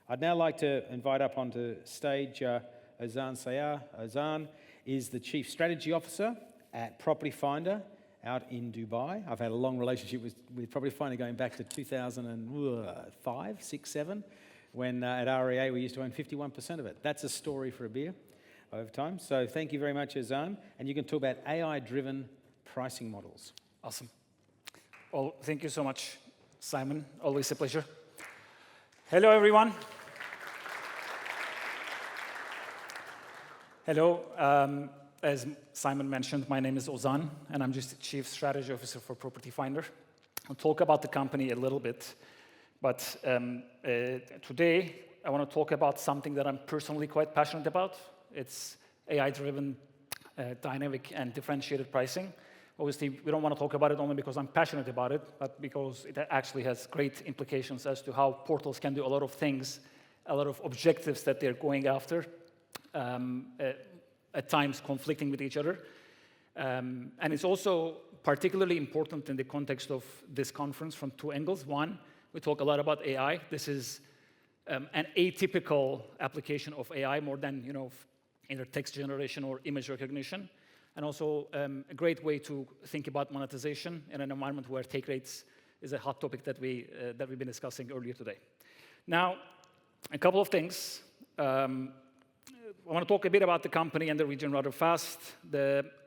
I'd now like to invite up onto stage Ozan Sayar. Ozan is the Chief Strategy Officer at Property Finder out in Dubai. I've had a long relationship with Property Finder going back to 2005, 6, 7, when at REA we used to own 51% of it. That's a story for a beer over time. So thank you very much, Ozan. And you can talk about AI-driven pricing models. Awesome. Well, thank you so much, Simon. Always a pleasure. Hello, everyone. Hello. As Simon mentioned, my name is Ozan, and I'm just the Chief Strategy Officer for Property Finder. I'll talk about the company a little bit, but today I want to talk about something that I'm personally quite passionate about. It's AI-driven, dynamic, and differentiated pricing. Obviously, we don't want to talk about it only because I'm passionate about it, but because it actually has great implications as to how portals can do a lot of things, a lot of objectives that they're going after, at times conflicting with each other. And it's also particularly important in the context of this conference from two angles. One, we talk a lot about AI. This is an atypical application of AI, more than either text generation or image recognition. And also a great way to think about monetization in an environment where take rates is a hot topic that we've been discussing earlier today. Now, a couple of things. I want to talk a bit about the company and the region rather fast.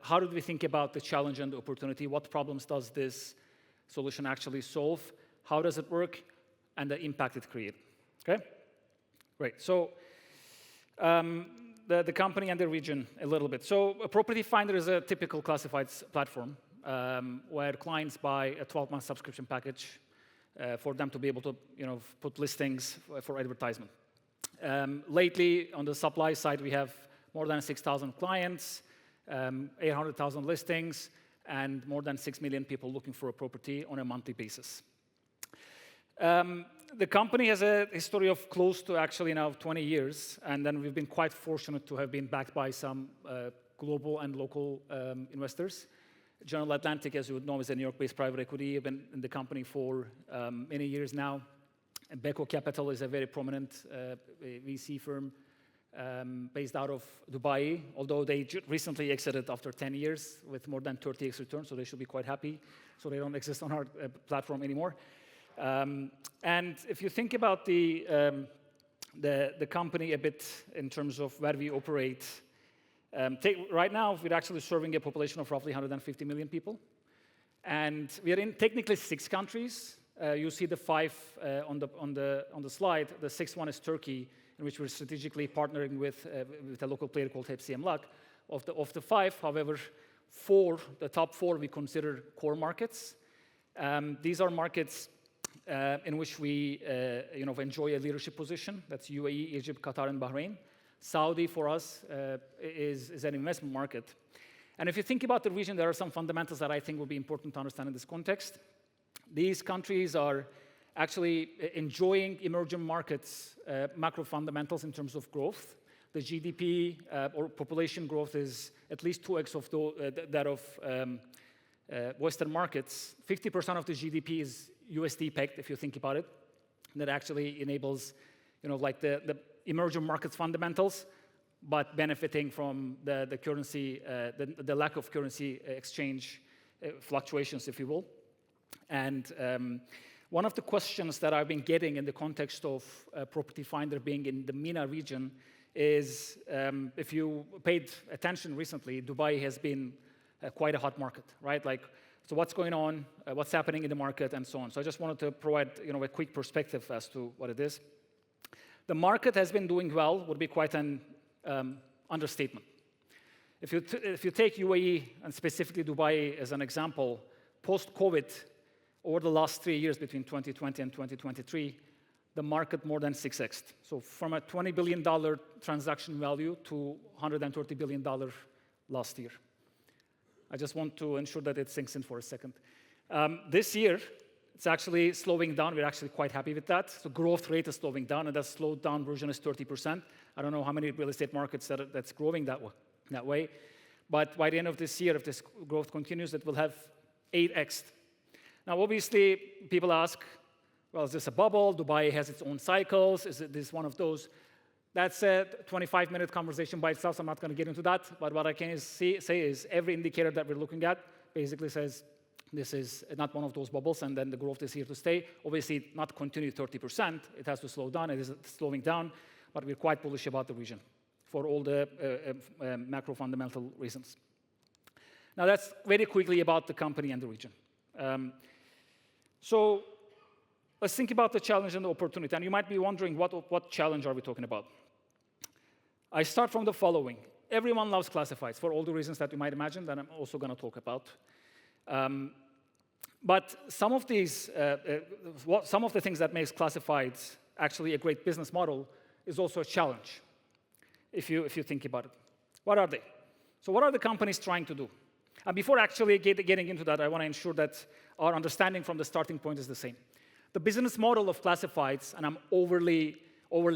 How did we think about the challenge and the opportunity? What problems does this solution actually solve? How does it work? And the impact it creates. Okay? Great. So the company and the region a little bit. So a Property Finder is a typical classifieds platform where clients buy a 12-month subscription package for them to be able to put listings for advertisement. Lately, on the supply side, we have more than 6,000 clients, 800,000 listings, and more than 6 million people looking for a property on a monthly basis. The company has a history of close to actually now 20 years, and then we've been quite fortunate to have been backed by some global and local investors. General Atlantic, as you would know, is a New York-based private equity. I've been in the company for many years now. Beko Capital is a very prominent VC firm based out of Dubai, although they recently exited after 10 years with more than 30x return, so they should be quite happy. So they don't exist on our platform anymore. And if you think about the company a bit in terms of where we operate, right now we're actually serving a population of roughly 150 million people. And we are in technically 6 countries. You see the 5 on the slide. The 6th one is Turkey, in which we're strategically partnering with a local player called Hepsi Emlak. Of the 5, however, the top 4 we consider core markets. These are markets in which we enjoy a leadership position. That's UAE, Egypt, Qatar, and Bahrain. Saudi, for us, is an investment market. And if you think about the region, there are some fundamentals that I think will be important to understand in this context. These countries are actually enjoying emerging markets, macro fundamentals in terms of growth. The GDP or population growth is at least 2x of that of Western markets. 50% of the GDP is USD pegged, if you think about it. That actually enables, like the emerging markets fundamentals, but benefiting from the currency, the lack of currency exchange fluctuations, if you will. And one of the questions that I've been getting in the context of Property Finder being in the MENA region is, if you paid attention recently, Dubai has been quite a hot market, right? So what's going on, what's happening in the market, and so on. So I just wanted to provide a quick perspective as to what it is. The market has been doing well, would be quite an understatement. If you take UAE and specifically Dubai as an example, post-COVID, over the last 3 years between 2020 and 2023, the market more than 6x'd. So from a $20 billion transaction value to $130 billion last year. I just want to ensure that it sinks in for a second. This year, it's actually slowing down. We're actually quite happy with that. So growth rate is slowing down, and that slowed down version is 30%. I don't know how many real estate markets that's growing that way. But by the end of this year, if this growth continues, it will have 8x'd. Now, obviously, people ask, Well, is this a bubble? Dubai has its own cycles. Is this one of those? That's a 25-minute conversation by itself, so I'm not going to get into that. But what I can say is every indicator that we're looking at basically says this is not one of those bubbles, and then the growth is here to stay. Obviously, not continue 30%. It has to slow down. It is slowing down, but we're quite bullish about the region for all the macro fundamental reasons. Now, that's very quickly about the company and the region. So let's think about the challenge and the opportunity. And you might be wondering, what challenge are we talking about? I start from the following. Everyone loves classifieds for all the reasons that you might imagine that I'm also going to talk about. But some of these, some of the things that makes classifieds actually a great business model is also a challenge, if you think about it. What are they? So what are the companies trying to do? And before actually getting into that, I want to ensure that our understanding from the starting point is the same. The business model of classifieds, and I'm overly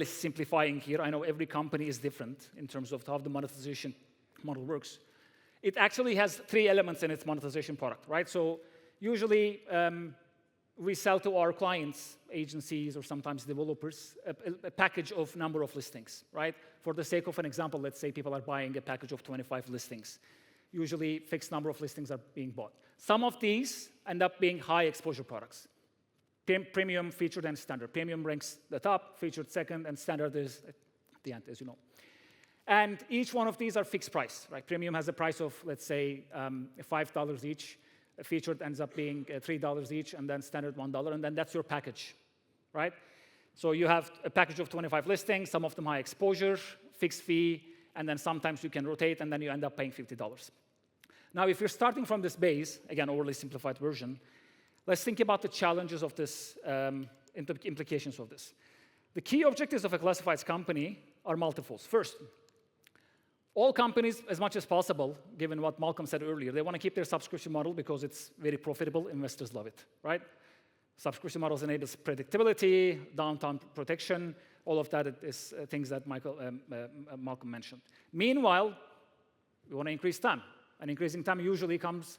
simplifying here. I know every company is different in terms of how the monetization model works. It actually has 3 elements in its monetization product, right? So usually we sell to our clients, agencies or sometimes developers, a package of number of listings, right? For the sake of an example, let's say people are buying a package of 25 listings. Usually fixed number of listings are being bought. Some of these end up being high exposure products. Premium, featured, and standard. Premium ranks the top, featured second, and standard is at the end, as you know. And each one of these are fixed price, right? Premium has a price of, let's say, $5 each. Featured ends up being $3 each, and then standard $1, and then that's your package, right? So you have a package of 25 listings, some of them high exposure, fixed fee, and then sometimes you can rotate, and then you end up paying $50. Now, if you're starting from this base, again, overly simplified version, let's think about the challenges of this, implications of this. The key objectives of a classifieds company are multiples. First, all companies, as much as possible, given what Malcolm said earlier, they want to keep their subscription model because it's very profitable. Investors love it, right? Subscription models enables predictability, downtime protection. All of that is things that Malcolm mentioned. Meanwhile, we want to increase TAM. And increasing TAM usually comes,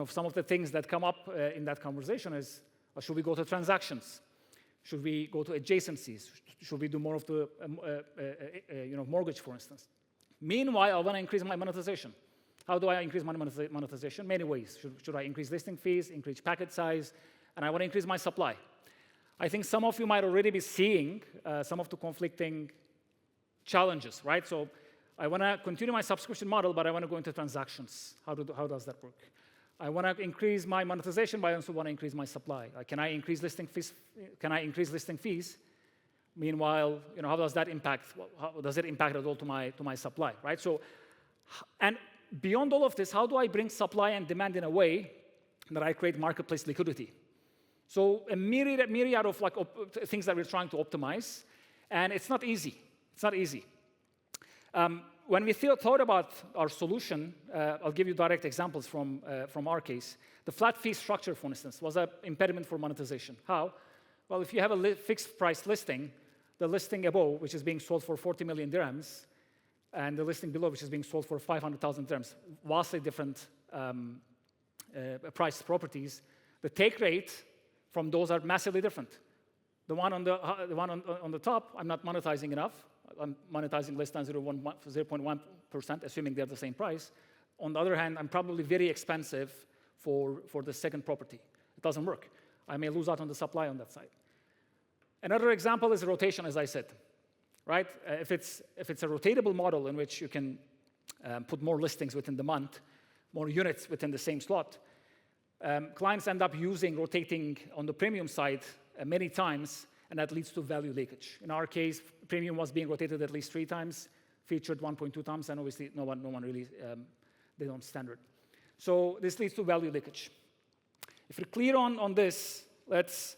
some of the things that come up in that conversation is, should we go to transactions? Should we go to adjacencies? Should we do more of the mortgage, for instance? Meanwhile, I want to increase my monetization. How do I increase my monetization? Many ways. Should I increase listing fees, increase packet size, and I want to increase my supply. I think some of you might already be seeing some of the conflicting challenges, right? So I want to continue my subscription model, but I want to go into transactions. How does that work? I want to increase my monetization, but I also want to increase my supply. Can I increase listing fees? Meanwhile, how does that impact? How does it impact at all to my supply, right? So, and beyond all of this, how do I bring supply and demand in a way that I create marketplace liquidity? So a myriad of things that we're trying to optimize, and it's not easy. It's not easy. When we thought about our solution, I'll give you direct examples from our case. The flat fee structure, for instance, was an impediment for monetization. How? Well, if you have a fixed price listing, the listing above, which is being sold for 40 million dirhams, and the listing below, which is being sold for 500,000 dirhams, vastly different price properties, the take rate from those are massively different. The one on the top, I'm not monetizing enough. I'm monetizing less than 0.1%, assuming they're the same price. On the other hand, I'm probably very expensive for the second property. It doesn't work. I may lose out on the supply on that side. Another example is rotation, as I said, right? If it's a rotatable model in which you can put more listings within the month, more units within the same slot, clients end up rotating on the premium side many times, and that leads to value leakage. In our case, premium was being rotated at least 3 times, featured 1.2 times, and obviously no one really, they don't standard. So this leads to value leakage. If you're clear on this, let's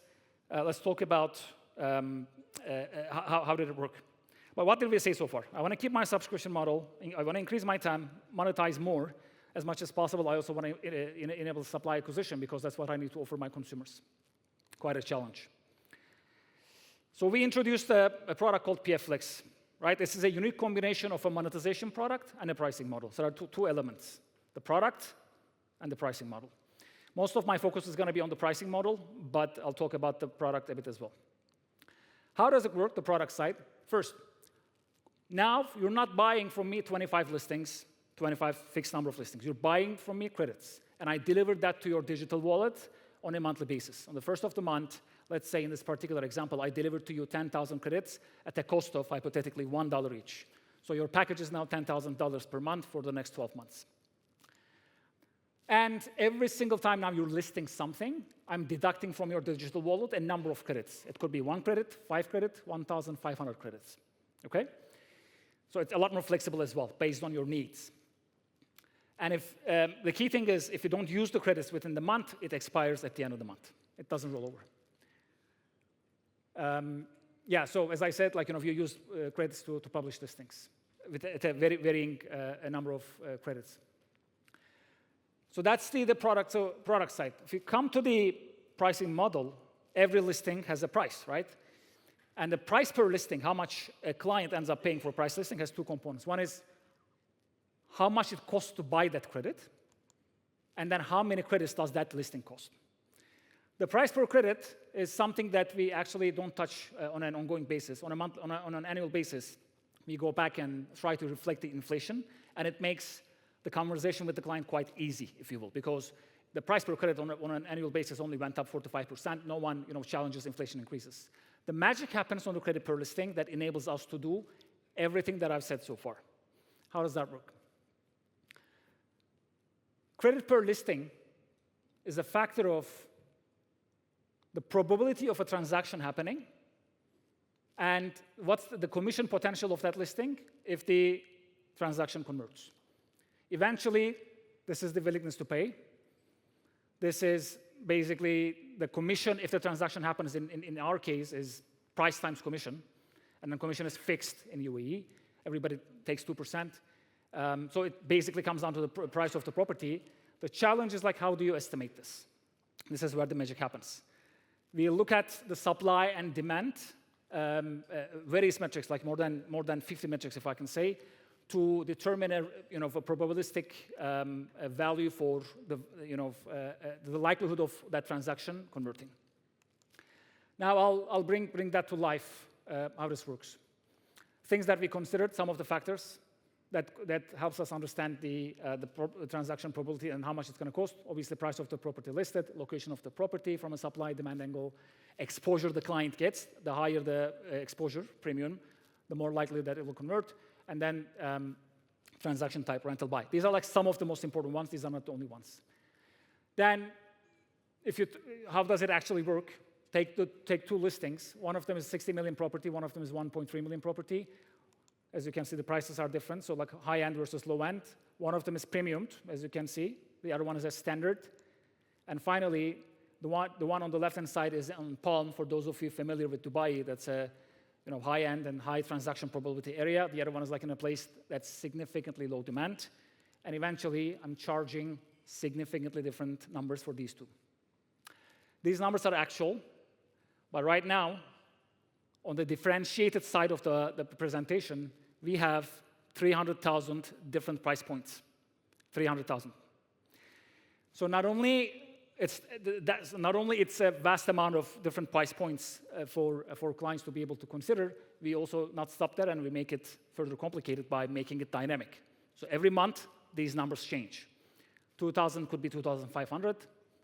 talk about how did it work. Well, what did we say so far? I want to keep my subscription model. I want to increase my time, monetize more as much as possible. I also want to enable supply acquisition because that's what I need to offer my consumers. Quite a challenge. So we introduced a product called PF Flex, right? This is a unique combination of a monetization product and a pricing model. So there are two elements, the product and the pricing model. Most of my focus is going to be on the pricing model, but I'll talk about the product a bit as well. How does it work, the product side? First, now you're not buying from me 25 listings, 25 fixed number of listings. You're buying from me credits, and I deliver that to your digital wallet on a monthly basis. On the first of the month, let's say in this particular example, I delivered to you 10,000 credits at a cost of, hypothetically, $1 each. So your package is now $10,000 per month for the next 12 months. And every single time now you're listing something, I'm deducting from your digital wallet a number of credits. It could be 1 credit, 5 credit, 1,500 credits, okay? So it's a lot more flexible as well, based on your needs. And if the key thing is, if you don't use the credits within the month, it expires at the end of the month. It doesn't roll over. Yeah, so as I said, like, you use credits to publish listings at a very varying a number of credits. So that's the product side. If you come to the pricing model, every listing has a price, right? And the price per listing, how much a client ends up paying for a price listing, has two components. One is how much it costs to buy that credit, and then how many credits does that listing cost. The price per credit is something that we actually don't touch on an ongoing basis. On an annual basis, we go back and try to reflect the inflation, and it makes the conversation with the client quite easy, if you will, because the price per credit on an annual basis only went up 4 to 5%. No one challenges inflation increases. The magic happens on the credit per listing that enables us to do everything that I've said so far. How does that work? Credit per listing is a factor of the probability of a transaction happening and what's the commission potential of that listing if the transaction converts. Eventually, this is the willingness to pay. This is basically the commission, if the transaction happens in our case, is price times commission, and the commission is fixed in UAE. Everybody takes 2%. So it basically comes down to the price of the property. The challenge is, like, how do you estimate this? This is where the magic happens. We look at the supply and demand, various metrics, like more than 50 metrics, if I can say, to determine a probabilistic value for the likelihood of that transaction converting. Now I'll bring that to life, how this works. Things that we considered, some of the factors that helps us understand the transaction probability and how much it's going to cost. Obviously, price of the property listed, location of the property from a supply-demand angle, exposure the client gets. The higher the exposure premium, the more likely that it will convert. And then transaction type, rental buy. These are like some of the most important ones. These are not the only ones. Then, how does it actually work? Take two listings. One of them is 60 million property. One of them is 1.3 million property. As you can see, the prices are different. So like high end versus low end. One of them is premiumed, as you can see. The other one is a standard. And finally, the one on the left-hand side is on Palm. For those of you familiar with Dubai, that's a high-end and high transaction probability area. The other one is like in a place that's significantly low demand. And eventually, I'm charging significantly different numbers for these two. These numbers are actual, but right now, on the differentiated side of the presentation, we have 300,000 different price points. 300,000. So not only it's a vast amount of different price points for clients to be able to consider, we also not stop there and we make it further complicated by making it dynamic. So every month, these numbers change. 2,000 could be 2,500,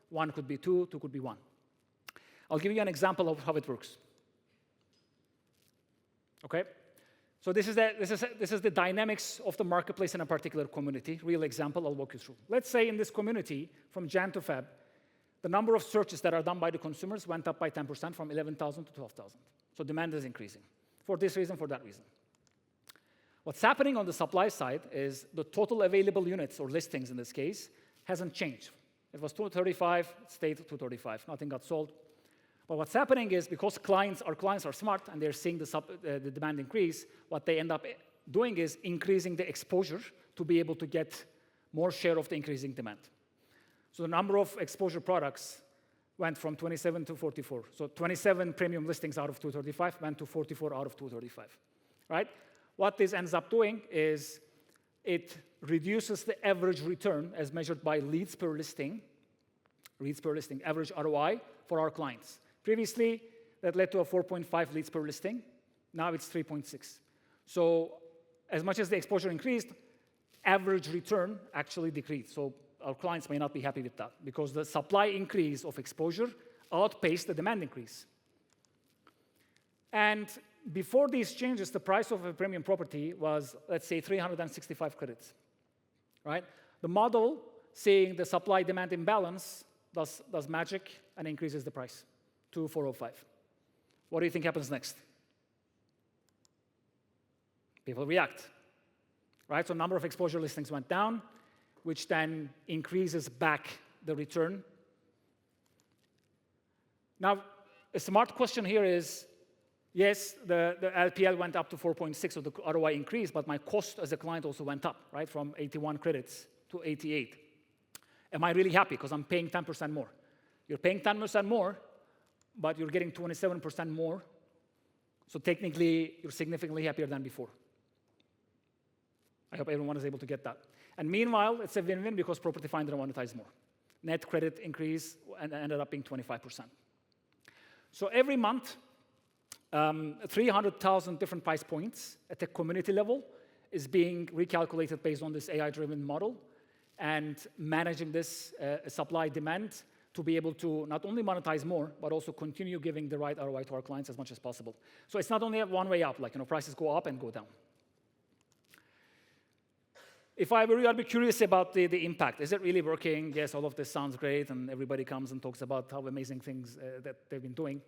1 could be 2, 2 could be 1. I'll give you an example of how it works. Okay? So this is the dynamics of the marketplace in a particular community. Real example, I'll walk you through. Let's say in this community, from Jan to Feb, the number of searches that are done by the consumers went up by 10% from 11,000 to 12,000. So demand is increasing for this reason, for that reason. What's happening on the supply side is the total available units, or listings in this case, hasn't changed. It was 235, it stayed 235. Nothing got sold. But what's happening is, because our clients are smart and they're seeing the demand increase, what they end up doing is increasing the exposure to be able to get more share of the increasing demand. So the number of exposure products went from 27 to 44. So 27 premium listings out of 235 went to 44 out of 235, right? What this ends up doing is it reduces the average return as measured by leads per listing leads per listing, average ROI for our clients. Previously, that led to a 4.5 leads per listing. Now it's 3.6. So as much as the exposure increased, average return actually decreased. So our clients may not be happy with that because the supply increase of exposure outpaced the demand increase. And before these changes, the price of a premium property was, let's say, 365 credits, right? The model, seeing the supply-demand imbalance, does magic and increases the price to 405. What do you think happens next? People react, right? So number of exposure listings went down, which then increases back the return. Now, a smart question here is, yes, the LPL went up to 4.6, so the ROI increased, but my cost as a client also went up, right, from 81 credits to 88. Am I really happy because I'm paying 10% more? You're paying 10% more, but you're getting 27% more, so technically, you're significantly happier than before. I hope everyone is able to get that. And meanwhile, it's a win-win because Property Finder monetized more. Net credit increase and ended up being 25%. So every month, 300,000 different price points at the community level is being recalculated based on this AI-driven model and managing this supply-demand to be able to not only monetize more, but also continue giving the right ROI to our clients as much as possible. So it's not only a one way up, like prices go up and go down. If I were you, I'd be curious about the impact. Is it really working? Yes, all of this sounds great, and everybody comes and talks about how amazing things that they've been doing.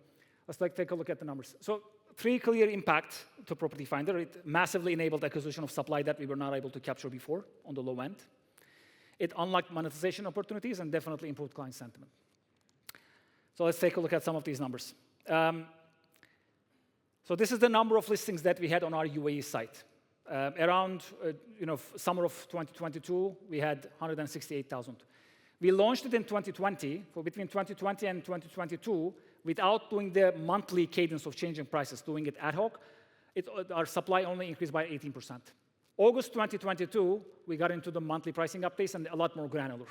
Let's take a look at the numbers. So 3 clear impact to Property Finder. It massively enabled acquisition of supply that we were not able to capture before on the low end. It unlocked monetization opportunities and definitely improved client sentiment. So let's take a look at some of these numbers. So this is the number of listings that we had on our UAE site. Around summer of 2022, we had 168,000. We launched it in 2020, for between 2020 and 2022, without doing the monthly cadence of changing prices, doing it ad hoc. Our supply only increased by 18%. August 2022, we got into the monthly pricing updates and a lot more granular.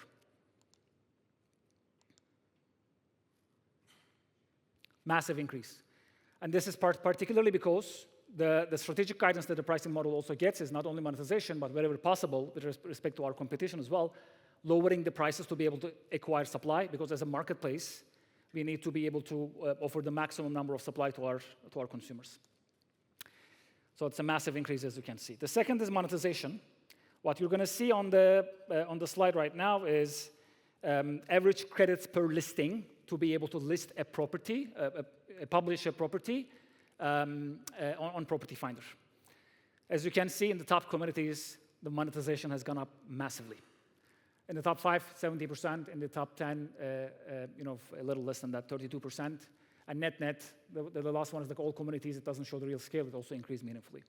Massive increase. And this is particularly because the strategic guidance that the pricing model also gets is not only monetization, but wherever possible, with respect to our competition as well, lowering the prices to be able to acquire supply, because as a marketplace, we need to be able to offer the maximum number of supply to our consumers. So it's a massive increase, as you can see. The second is monetization. What you're going to see on the slide right now is average credits per listing to be able to list a property, publish a property on Property Finder. As you can see in the top communities, the monetization has gone up massively. In the top 5, 70%. In the top 10, a little less than that, 32%. And net, the last one is like all communities. It doesn't show the real scale. It also increased meaningfully.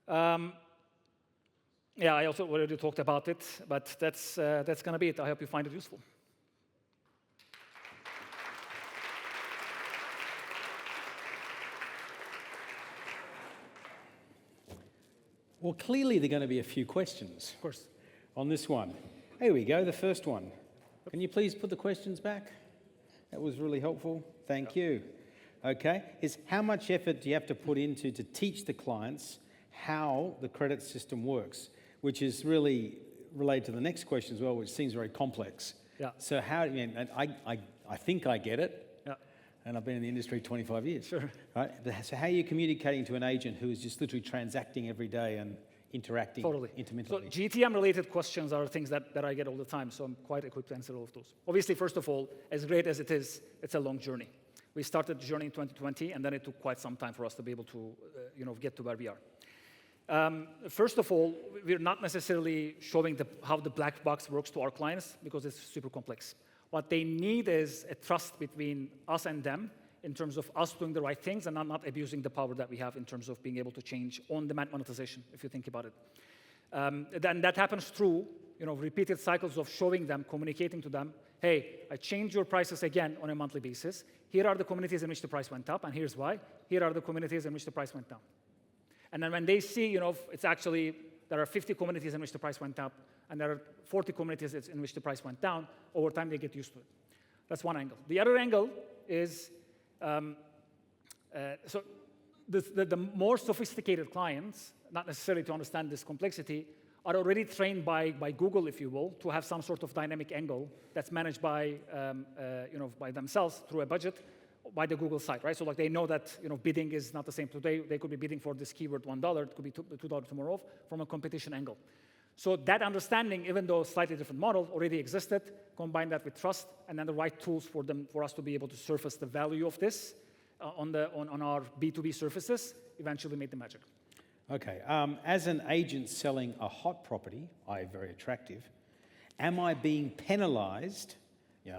Yeah, I also already talked about it, but that's going to be it. I hope you find it useful. Well, clearly there are going to be a few questions. Of course. On this one. Here we go, the first one. Can you please put the questions back? That was really helpful. Thank you. Okay. Is how much effort do you have to put into to teach the clients how the credit system works, which is really related to the next question as well, which seems very complex. Yeah. So how, I think I get it. Yeah. And I've been in the industry 25 years. Sure. Right? So how are you communicating to an agent who is just literally transacting every day and interacting intermittently? So GTM-related questions are things that I get all the time, so I'm quite equipped to answer all of those. Obviously, first of all, as great as it is, it's a long journey. We started the journey in 2020, and then it took quite some time for us to be able to get to where we are. First of all, we're not necessarily showing how the black box works to our clients because it's super complex. What they need is a trust between us and them in terms of us doing the right things and not abusing the power that we have in terms of being able to change on-demand monetization, if you think about it. Then that happens through repeated cycles of showing them, communicating to them, hey, I changed your prices again on a monthly basis. Here are the communities in which the price went up, and here's why. Here are the communities in which the price went down. And then when they see, it's actually there are 50 communities in which the price went up, and there are 40 communities in which the price went down. Over time, they get used to it. That's one angle. The other angle is, so the more sophisticated clients, not necessarily to understand this complexity, are already trained by Google, if you will, to have some sort of dynamic angle that's managed by, by themselves through a budget by the Google side, right? So like they know that bidding is not the same today. They could be bidding for this keyword $1. It could be $2 tomorrow from a competition angle. So that understanding, even though slightly different model, already existed. Combine that with trust, and then the right tools for us to be able to surface the value of this on our B2B surfaces. Eventually, made the magic. Okay. As an agent selling a hot property, i.e. very attractive, am I being penalized,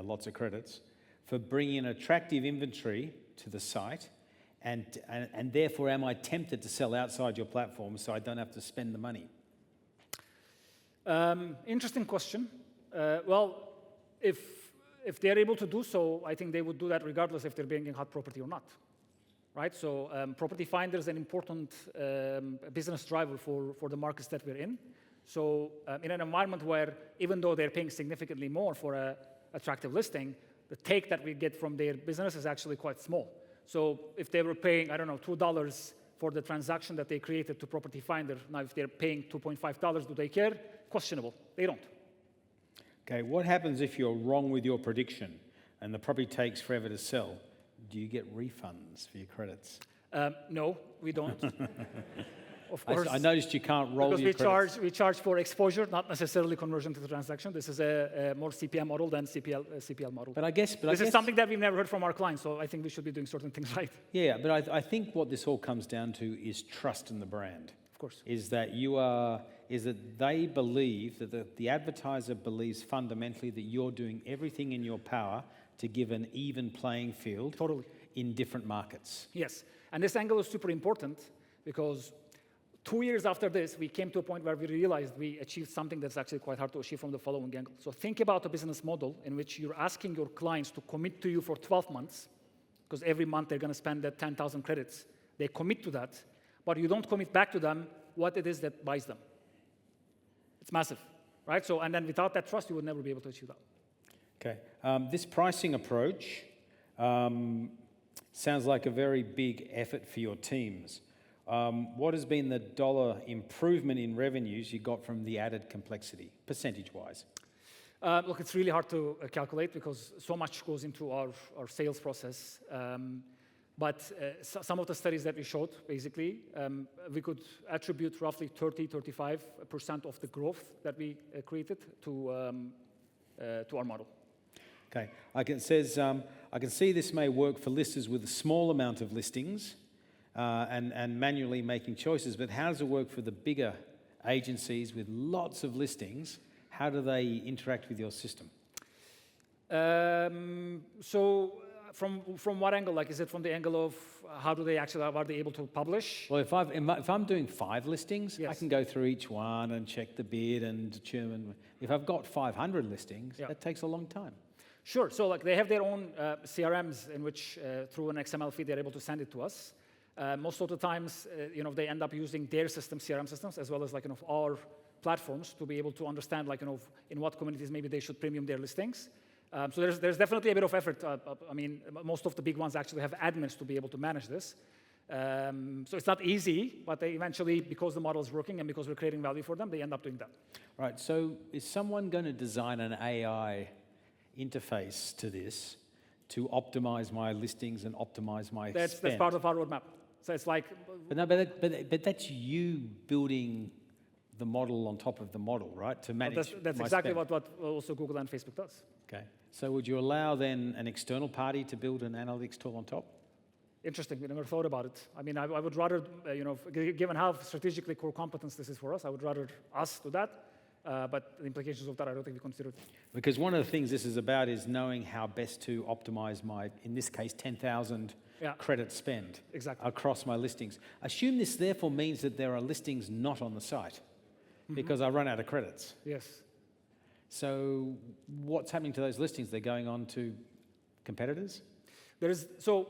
lots of credits, for bringing attractive inventory to the site, and therefore am I tempted to sell outside your platform so I don't have to spend the money? Interesting question. Well, if they're able to do so, I think they would do that regardless if they're bringing a hot property or not. Right, so Property Finder is an important business driver for the markets that we're in. So in an environment where, even though they're paying significantly more for an attractive listing, the take that we get from their business is actually quite small. So if they were paying, I don't know, $2 for the transaction that they created to Property Finder, now if they're paying $2.5, do they care? Questionable. They don't. Okay, what happens if you're wrong with your prediction and the property takes forever to sell? Do you get refunds for your credits? No, we don't. Of course. I noticed you can't roll your credits. We charge for exposure, not necessarily conversion to the transaction. This is a more CPM model than CPL model. But I guess this is something that we've never heard from our clients, so I think we should be doing certain things right. Yeah, but I think what this all comes down to is trust in the brand. Of course. Is that they believe, that the advertiser believes fundamentally that you're doing everything in your power to give an even playing field in different markets. Yes, and this angle is super important because 2 years after this, we came to a point where we realized we achieved something that's actually quite hard to achieve from the following angle. So think about a business model in which you're asking your clients to commit to you for 12 months, because every month they're going to spend that 10,000 credits. They commit to that, but you don't commit back to them what it is that buys them. It's massive, right? So, and then without that trust, you would never be able to achieve that. Okay. This pricing approach sounds like a very big effort for your teams. What has been the dollar improvement in revenues you got from the added complexity, percentage-wise? Look, it's really hard to calculate because so much goes into our sales process. But some of the studies that we showed, basically, we could attribute roughly 30-35% of the growth that we created to our model. Okay. It says, I can see this may work for listers with a small amount of listings and manually making choices, but how does it work for the bigger agencies with lots of listings? How do they interact with your system? So from what angle? Like, is it from the angle of how do they actually, are they able to publish? Well, if I'm doing 5 listings, yes. I can go through each one and check the bid and determine. If I've got 500 listings, that takes a long time. Sure. So like they have their own CRMs in which through an XML feed they're able to send it to us. Most of the times, they end up using their CRM systems as well as our platforms to be able to understand in what communities maybe they should premium their listings. So there's definitely a bit of effort. I mean, most of the big ones actually have admins to be able to manage this. So it's not easy, but they eventually, because the model is working and because we're creating value for them, they end up doing that. Right. So is someone going to design an AI interface to this to optimize my listings and optimize my spend? That's part of our roadmap. So it's like... But that's you building the model on top of the model, right? To manage that's exactly what also Google and Facebook does. Okay. So would you allow then an external party to build an analytics tool on top? Interesting. We never thought about it. I mean, I would rather, given how strategically core competence this is for us, I would rather us do that. But the implications of that, I don't think we considered. Because one of the things this is about is knowing how best to optimize my, in this case, 10,000 credit spend across my listings. Assume this therefore means that there are listings not on the site because I run out of credits. Yes. So what's happening to those listings? They're going on to competitors? So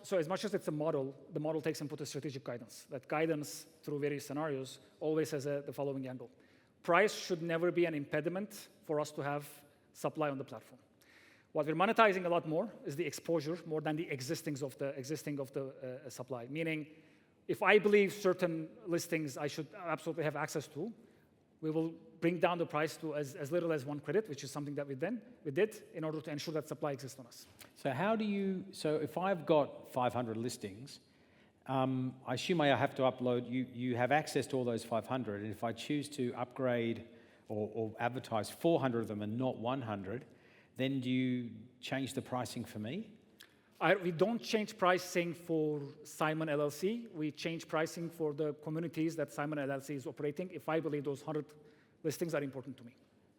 so as much as it's a model, the model takes input to strategic guidance. That guidance through various scenarios always has the following angle. Price should never be an impediment for us to have supply on the platform. What we're monetizing a lot more is the exposure more than the existing of the supply. Meaning, if I believe certain listings I should absolutely have access to, we will bring down the price to as little as 1 credit, which is something that we did in order to ensure that supply exists on us. So if I've got 500 listings, I assume I have to upload, you have access to all those 500, and if I choose to upgrade or advertise 400 of them and not 100, then do you change the pricing for me? We don't change pricing for Simon LLC. We change pricing for the communities that Simon LLC is operating if I believe those 100 listings are important to me.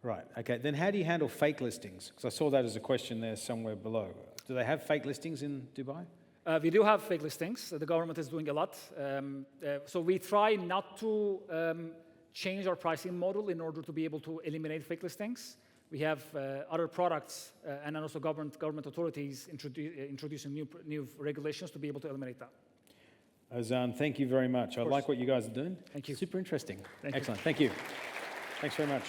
Right, okay. Then how do you handle fake listings? Because I saw that as a question there somewhere below. Do they have fake listings in Dubai? We do have fake listings. The government is doing a lot. So we try not to change our pricing model in order to be able to eliminate fake listings. We have other products and also government authorities introducing new regulations to be able to eliminate that. Ozan, thank you very much. I like what you guys are doing. Thank you. Super interesting. Thank you. Excellent. Thank you. Thanks very much.